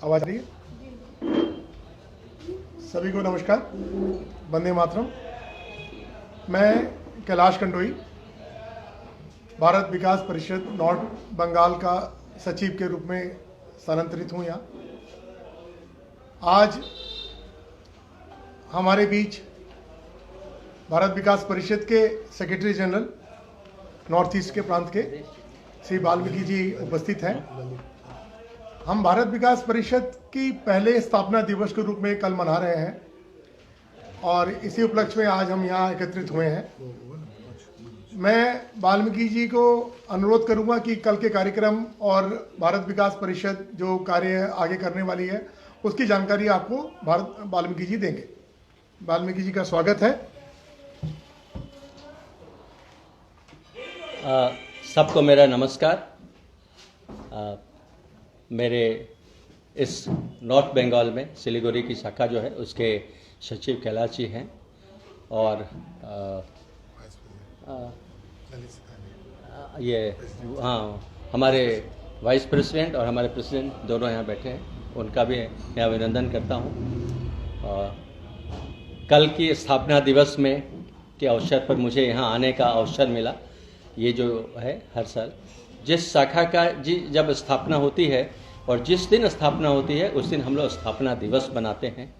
आवाज रही है? सभी को नमस्कार, वंदे मातरम। मैं कैलाश कंडोई, भारत विकास परिषद नॉर्थ बंगाल का सचिव के रूप में स्थानांतरित हूँ यहाँ। आज हमारे बीच भारत विकास परिषद के सेक्रेटरी जनरल नॉर्थ ईस्ट के प्रांत के श्री वाल्मीकि जी उपस्थित हैं। हम भारत विकास परिषद की पहले स्थापना दिवस के रूप में कल मना रहे हैं और इसी उपलक्ष्य में आज हम यहाँ एकत्रित हुए हैं। मैं वाल्मीकि जी को अनुरोध करूंगा कि कल के कार्यक्रम और भारत विकास परिषद जो कार्य आगे करने वाली है उसकी जानकारी आपको वाल्मीकि जी देंगे। वाल्मीकि जी का स्वागत है। सबको मेरा नमस्कार। मेरे इस नॉर्थ बंगाल में सिलीगुड़ी की शाखा जो है उसके सचिव कैलाश जी हैं और हमारे वाइस प्रेसिडेंट और हमारे प्रेसिडेंट दोनों यहाँ बैठे हैं, उनका भी मैं अभिनंदन करता हूँ। कल की स्थापना दिवस में के अवसर पर मुझे यहाँ आने का अवसर मिला। ये जो है हर साल जिस शाखा का जब स्थापना होती है और जिस दिन स्थापना होती है उस दिन हम लोग स्थापना दिवस बनाते हैं।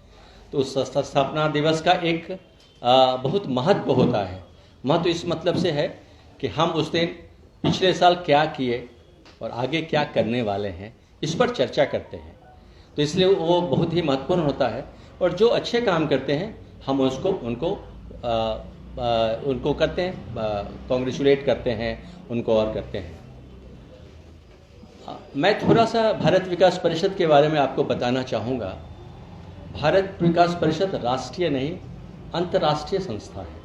तो उस स्थापना दिवस का एक बहुत महत्व होता है। महत्व इस मतलब से है कि हम उस दिन पिछले साल क्या किए और आगे क्या करने वाले हैं इस पर चर्चा करते हैं। तो इसलिए वो बहुत ही महत्वपूर्ण होता है और जो अच्छे काम करते हैं हम उनको करते हैं, कॉन्ग्रेचुलेट करते हैं उनको और करते हैं। मैं थोड़ा सा भारत विकास परिषद के बारे में आपको बताना चाहूँगा। भारत विकास परिषद राष्ट्रीय नहीं अंतर्राष्ट्रीय संस्था है।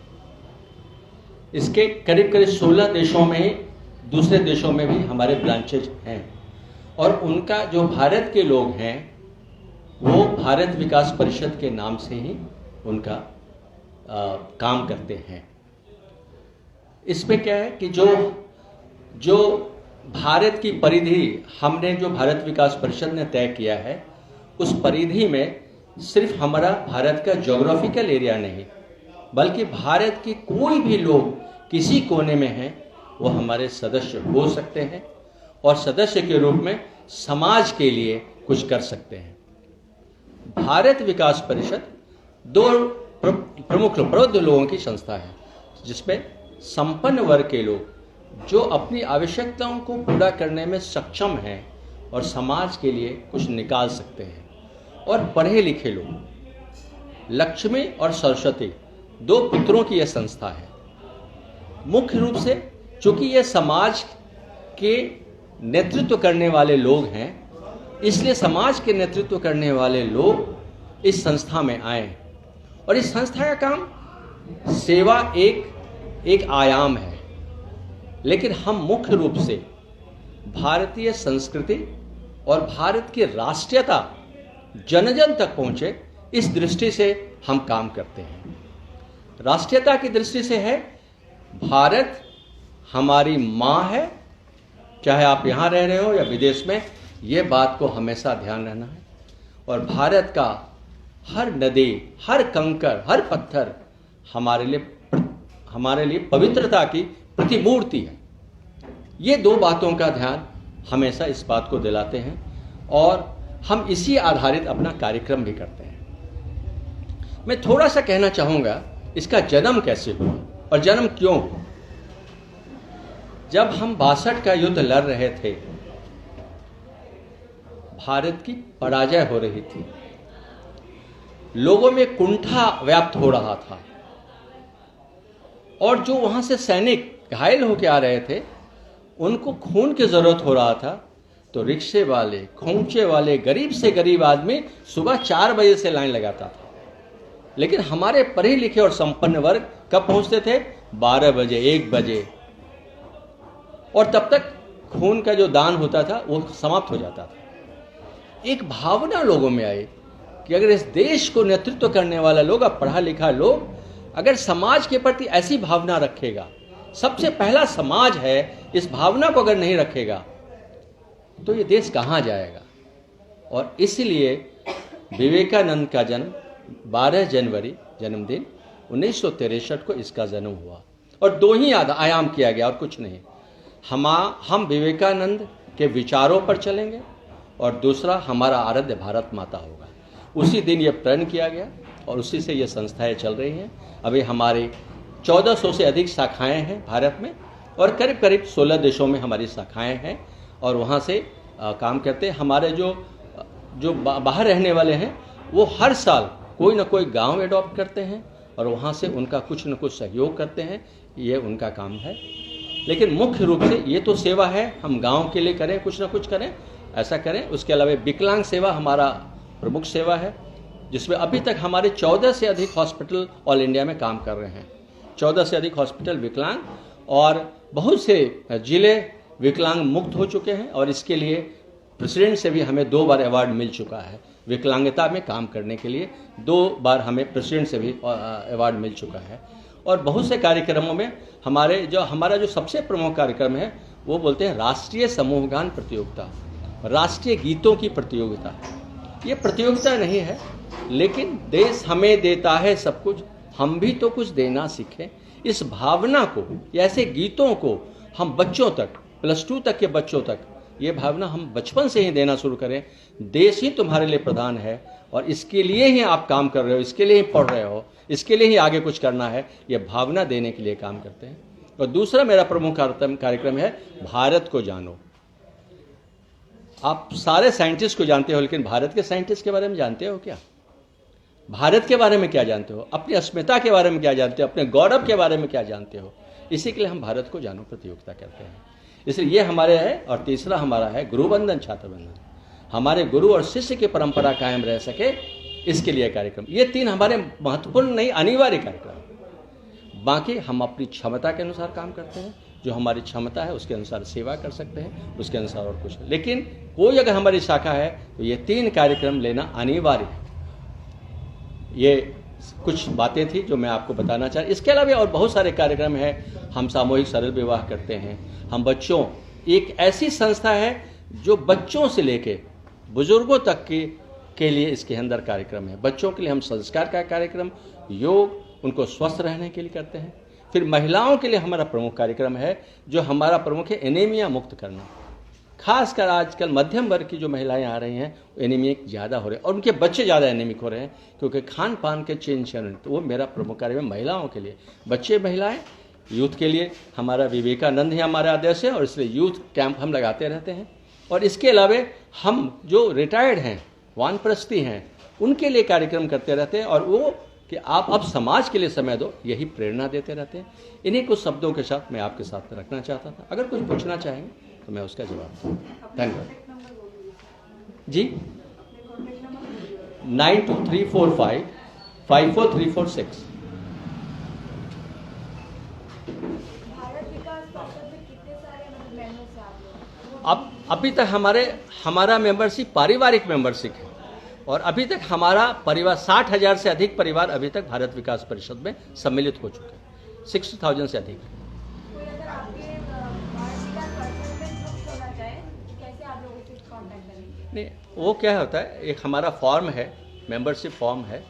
इसके करीब करीब 16 देशों में, दूसरे देशों में भी हमारे ब्रांचेज हैं और उनका जो भारत के लोग हैं वो भारत विकास परिषद के नाम से ही उनका काम करते हैं। इसमें क्या है कि जो भारत की परिधि हमने जो भारत विकास परिषद ने तय किया है उस परिधि में सिर्फ हमारा भारत का ज्योग्राफिकल एरिया नहीं बल्कि भारत के कोई भी लोग किसी कोने में हैं वो हमारे सदस्य हो सकते हैं और सदस्य के रूप में समाज के लिए कुछ कर सकते हैं। भारत विकास परिषद दो प्रमुख प्रौद्ध लोगों की संस्था है जिसमें संपन्न वर्ग के लोग जो अपनी आवश्यकताओं को पूरा करने में सक्षम हैं और समाज के लिए कुछ निकाल सकते हैं, और पढ़े लिखे लोग। लक्ष्मी और सरस्वती दो पुत्रों की यह संस्था है। मुख्य रूप से चूंकि यह समाज के नेतृत्व करने वाले लोग हैं इसलिए समाज के नेतृत्व करने वाले लोग इस संस्था में आए और इस संस्था का काम सेवा एक आयाम है, लेकिन हम मुख्य रूप से भारतीय संस्कृति और भारत की राष्ट्रीयता जन जन तक पहुंचे इस दृष्टि से हम काम करते हैं। राष्ट्रीयता की दृष्टि से है भारत हमारी माँ है, चाहे आप यहाँ रह रहे हो या विदेश में, ये बात को हमेशा ध्यान रहना है। और भारत का हर नदी, हर कंकर, हर पत्थर हमारे लिए पवित्रता की प्रतिमूर्ति है। ये दो बातों का ध्यान हमेशा इस बात को दिलाते हैं और हम इसी आधारित अपना कार्यक्रम भी करते हैं। मैं थोड़ा सा कहना चाहूँगा इसका जन्म कैसे हुआ और जन्म क्यों हुआ। जब हम 62 का युद्ध लड़ रहे थे, भारत की पराजय हो रही थी, लोगों में कुंठा व्याप्त हो रहा था और जो वहां से सैनिक घायल होकर आ रहे थे उनको खून की जरूरत हो रहा था। तो रिक्शे वाले, खोंचे वाले, गरीब से गरीब आदमी सुबह 4 बजे से लाइन लगाता था, लेकिन हमारे पढ़े लिखे और संपन्न वर्ग कब पहुंचते थे? 12 बजे, 1 बजे, और तब तक खून का जो दान होता था वो समाप्त हो जाता था। एक भावना लोगों में आई कि अगर इस देश को नेतृत्व करने वाला लोग, अब पढ़ा लिखा लोग, अगर समाज के प्रति ऐसी भावना रखेगा, सबसे पहला समाज है, इस भावना को अगर नहीं रखेगा तो ये देश कहाँ जाएगा। और इसलिए विवेकानंद का जन्म 12 जनवरी जन्मदिन 1963 को इसका जन्म हुआ और 2 ही आयाम किया गया और कुछ नहीं। हम विवेकानंद के विचारों पर चलेंगे और दूसरा हमारा आराध्य भारत माता होगा। उसी दिन ये प्रण किया गया और उसी से ये संस्थाएं चल रही हैं। अभी हमारी 1400 से अधिक शाखाएं हैं भारत में और करीब करीब 16 देशों में हमारी शाखाएं हैं और वहाँ से काम करते हैं। हमारे जो बाहर रहने वाले हैं वो हर साल कोई ना कोई गांव एडॉप्ट करते हैं और वहाँ से उनका कुछ न कुछ सहयोग करते हैं। ये उनका काम है, लेकिन मुख्य रूप से ये तो सेवा है, हम गांव के लिए करें, कुछ ना कुछ करें, ऐसा करें। उसके अलावा विकलांग सेवा हमारा प्रमुख सेवा है, जिसमें अभी तक हमारे 14 से अधिक हॉस्पिटल ऑल इंडिया में काम कर रहे हैं। 14 से अधिक हॉस्पिटल विकलांग और बहुत से जिले विकलांग मुक्त हो चुके हैं और इसके लिए प्रेसिडेंट से भी हमें 2 बार अवार्ड मिल चुका है। विकलांगता में काम करने के लिए 2 बार हमें प्रेसिडेंट से भी अवार्ड मिल चुका है। और बहुत से कार्यक्रमों में हमारा जो सबसे प्रमुख कार्यक्रम है वो बोलते हैं राष्ट्रीय समूह गान प्रतियोगिता, राष्ट्रीय गीतों की प्रतियोगिता। ये प्रतियोगिता नहीं है, लेकिन देश हमें देता है सब कुछ, हम भी तो कुछ देना सीखें। इस भावना को, ऐसे गीतों को हम बच्चों तक, +2 तक के बच्चों तक, ये भावना हम बचपन से ही देना शुरू करें। देश ही तुम्हारे लिए प्रधान है और इसके लिए ही आप काम कर रहे हो, इसके लिए ही पढ़ रहे हो, इसके लिए ही आगे कुछ करना है, ये भावना देने के लिए काम करते हैं। और दूसरा मेरा प्रमुख कार्यक्रम है भारत को जानो। आप सारे साइंटिस्ट को जानते हो, लेकिन भारत के साइंटिस्ट के बारे में जानते हो क्या? भारत के बारे में क्या जानते हो? अपनी अस्मिता के बारे में क्या जानते हो? अपने गौरव के बारे में क्या जानते हो? इसी के लिए हम भारत को जानो प्रतियोगिता करते हैं। इसलिए ये हमारे है। और तीसरा हमारा है गुरुवंदन छात्र बंधन, हमारे गुरु और शिष्य की परंपरा कायम रह सके, इसके लिए कार्यक्रम। ये 3 हमारे महत्वपूर्ण नहीं, अनिवार्य कार्यक्रम। बाकी हम अपनी क्षमता के अनुसार काम करते हैं, जो हमारी क्षमता है उसके अनुसार सेवा कर सकते हैं, उसके अनुसार और कुछ। लेकिन कोई अगर हमारी शाखा है तो ये 3 कार्यक्रम लेना अनिवार्य है। ये कुछ बातें थी जो मैं आपको बताना चाह। इसके अलावा और बहुत सारे कार्यक्रम हैं। हम सामूहिक सरल विवाह करते हैं। हम बच्चों, एक ऐसी संस्था है जो बच्चों से लेके बुजुर्गों तक के लिए इसके अंदर कार्यक्रम है। बच्चों के लिए हम संस्कार का कार्यक्रम, योग, उनको स्वस्थ रहने के लिए करते हैं। फिर महिलाओं के लिए हमारा प्रमुख कार्यक्रम है, जो हमारा प्रमुख है एनीमिया मुक्त करना। खासकर आजकल मध्यम वर्ग की जो महिलाएं आ रही हैं, एनीमिक ज़्यादा हो रहे हैं और उनके बच्चे ज़्यादा एनीमिक हो रहे हैं, क्योंकि खान पान के चेंज। तो वो मेरा प्रमुख कार्य है महिलाओं के लिए, बच्चे, महिलाएं, यूथ के लिए। हमारा विवेकानंद ही हमारा आदेश है और इसलिए यूथ कैंप हम लगाते रहते हैं। और इसके अलावा हम जो रिटायर्ड हैं, वानप्रस्थी हैं, उनके लिए कार्यक्रम करते रहते हैं। और वो कि आप अब समाज के लिए समय दो, यही प्रेरणा देते रहते हैं। इन्हीं कुछ शब्दों के साथ मैं आपके साथ रखना चाहता था। अगर कुछ पूछना चाहेंगे तो मैं उसका जवाब दूँ। धन्यवाद जी। 9234554346। अब अभी तक हमारा मेंबरशिप पारिवारिक मेंबरशिप है और अभी तक हमारा परिवार 60,000 से अधिक परिवार अभी तक भारत विकास परिषद में सम्मिलित हो चुके हैं। 60,000 से अधिक। नहीं, वो क्या होता है, एक हमारा फॉर्म है, मेंबरशिप फॉर्म है,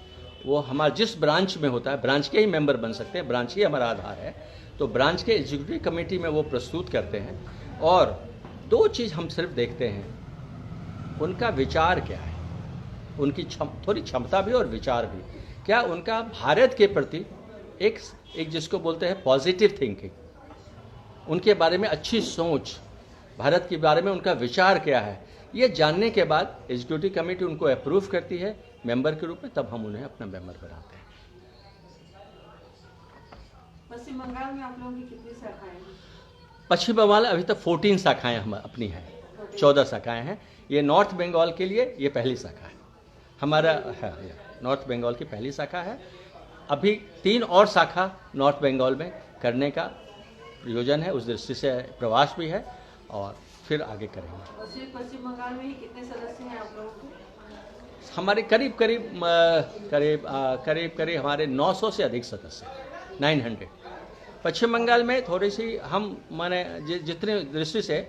वो हमारा जिस ब्रांच में होता है, ब्रांच के ही मेंबर बन सकते हैं, ब्रांच ही हमारा आधार है। तो ब्रांच के एग्जीक्यूटिव कमेटी में वो प्रस्तुत करते हैं और 2 चीज़ हम सिर्फ देखते हैं, उनका विचार क्या है, उनकी थोड़ी क्षमता भी और विचार भी, क्या उनका भारत के प्रति एक जिसको बोलते हैं पॉजिटिव थिंकिंग, उनके बारे में अच्छी सोच, भारत के बारे में उनका विचार क्या है, ये जानने के बाद एग्जीक्यूटिव कमेटी उनको अप्रूव करती है मेंबर के रूप में, तब हम उन्हें अपना मेंबर बनाते हैं। पश्चिम बंगाल में आप लोगों की कितनी शाखाएं हैं? पश्चिम बंगाल अभी तक 14 शाखाएं हम अपनी हैं, 14 शाखाएं हैं। ये नॉर्थ बंगाल के लिए ये पहली शाखा है हमारा है, नॉर्थ बंगाल की पहली शाखा है। अभी 3 और शाखा नॉर्थ बंगाल में करने का योजना है, उस दृष्टि से प्रवास भी है और फिर आगे करेंगे। पश्चिम बंगाल में ही कितने सदस्य हैं आप लोगों के? हमारे करीब हमारे 900 से अधिक सदस्य, 900। पश्चिम बंगाल में थोड़ी सी हम माने जितने दृष्टि से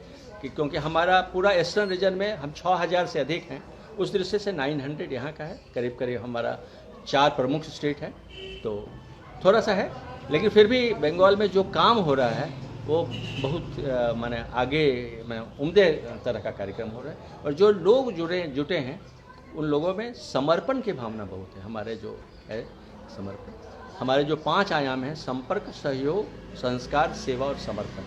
कि क्योंकि हमारा पूरा ईस्टर्न रीजन में हम 6,000 से अधिक हैं उस दृष्टि से 900 यहाँ का है, करीब करीब हमारा 4 प्रमुख स्टेट है, तो थोड़ा सा है, लेकिन फिर भी बंगाल में जो काम हो रहा है वो बहुत माने आगे मैं उम्दे तरह का कार्यक्रम हो रहा है, और जो लोग जुटे हैं उन लोगों में समर्पण की भावना बहुत है। हमारे जो है समर्पण, हमारे जो 5 आयाम हैं, संपर्क, सहयोग, संस्कार, सेवा और समर्पण,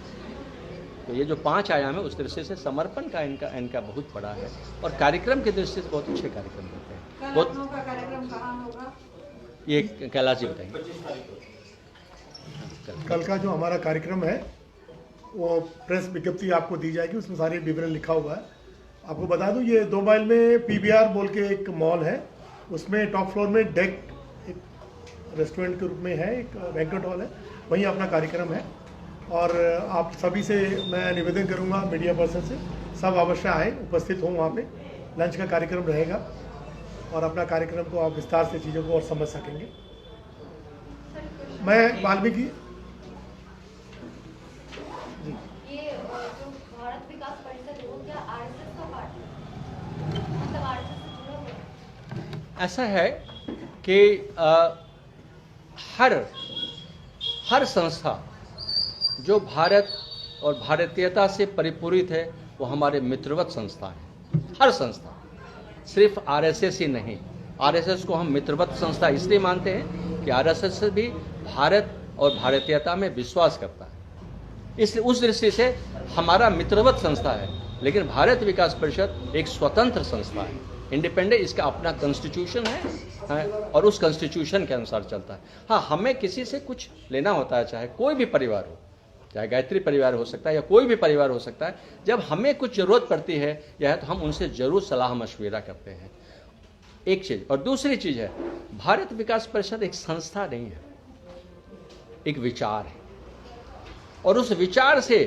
तो ये जो 5 आयाम है उस दृष्टि से समर्पण का इनका बहुत बड़ा है, और कार्यक्रम की दृष्टि से बहुत अच्छे कार्यक्रम होते हैं। कल बहुत आप लोगों का कार्यक्रम कहाँ होगा? ये कैलाश जी बताएंगे। कल का जो हमारा कार्यक्रम है वो प्रेस विज्ञप्ति आपको दी जाएगी, उसमें सारे विवरण लिखा हुआ है। आपको बता दूं, ये 2 माइल में PVR बोल के एक मॉल है, उसमें टॉप फ्लोर में डेक एक रेस्टोरेंट के रूप में है, एक बैंक्वेट हॉल है, वहीं अपना कार्यक्रम है। और आप सभी से मैं निवेदन करूंगा, मीडिया पर्सन से, सब अवश्य आए, उपस्थित हों वहाँ पे। लंच का कार्यक्रम रहेगा और अपना कार्यक्रम को आप विस्तार से चीज़ों को और समझ सकेंगे। मैं वाल्मीकि ये जो भारत विकास परिषद है वो क्या आरएसएस का पार्ट है? मतलब आरएसएस से जुड़ा हुआ है? ऐसा है कि हर संस्था जो भारत और भारतीयता से परिपूरित है वो हमारे मित्रवत संस्था है। हर संस्था, सिर्फ आरएसएस ही नहीं। आरएसएस को हम मित्रवत संस्था इसलिए मानते हैं कि आरएसएस भी भारत और भारतीयता में विश्वास करता है, इसलिए उस दृष्टि से हमारा मित्रवत संस्था है। लेकिन भारत विकास परिषद एक स्वतंत्र संस्था है, इंडिपेंडेंट, इसका अपना कॉन्स्टिट्यूशन है और उस कॉन्स्टिट्यूशन के अनुसार चलता है। हाँ, हमें किसी से कुछ लेना होता है, चाहे कोई भी परिवार हो, चाहे गायत्री परिवार हो सकता है या कोई भी परिवार हो सकता है, जब हमें कुछ जरूरत पड़ती है या तो हम उनसे जरूर सलाह मशविरा करते हैं, एक चीज। और दूसरी चीज है, भारत विकास परिषद एक संस्था नहीं है, एक विचार है, और उस विचार से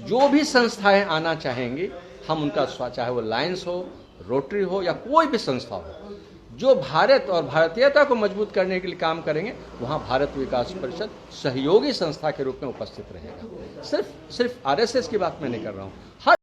जो भी संस्थाएं आना चाहेंगी हम उनका, चाहे वो लायंस हो, रोटरी हो या कोई भी संस्था हो, जो भारत और भारतीयता को मजबूत करने के लिए काम करेंगे, वहां भारत विकास परिषद सहयोगी संस्था के रूप में उपस्थित रहेगा। सिर्फ आरएसएस की बात मैं नहीं कर रहा हूं, हर